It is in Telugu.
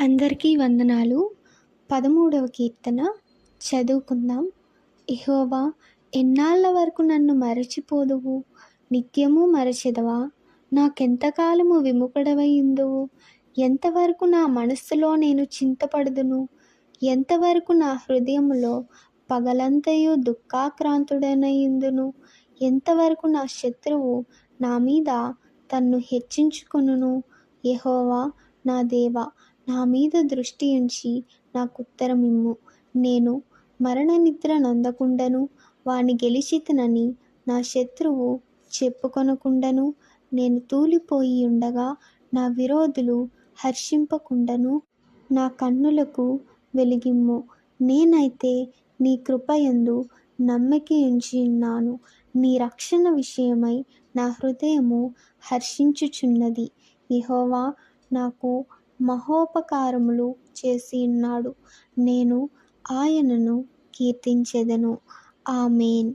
అందరికీ వందనాలు. 13వ కీర్తన చదువుకుందాం. యెహోవా, ఎన్నాళ్ళ వరకు నన్ను మరచిపోదువు? నిత్యము మరచెదవా? నాకెంతకాలము విముఖుడవై ఉందువు? ఎంతవరకు నా మనస్సులో నేను చింతపడుదును? ఎంతవరకు నా హృదయములో పగలంతయు దుఃఖాక్రాంతుడనై ఉందును? ఎంతవరకు నా శత్రువు నా మీద తన్ను హెచ్చించుకొనును? యెహోవా నా దేవా, నా మీద దృష్టి ఉంచి నాకుత్తరమిమ్ము. నేను మరణనిద్ర నొందకుండను, వాని గెలిచితినని నా శత్రువు చెప్పుకొనకుండను. నేను తూలిపోయి ఉండగా నా విరోధులు హర్షింపకుండను. నా కన్నులకు వెలిగిమ్ము. నేనైతే నీ కృపయందు నమ్మికయుంచి ఉన్నాను. నీ రక్షణ విషయమై నా హృదయము హర్షించుచున్నది. యెహోవా నాకు మహోపకారములు చేసి ఉన్నాడు. నేను ఆయనను కీర్తించెదను. ఆమేన్.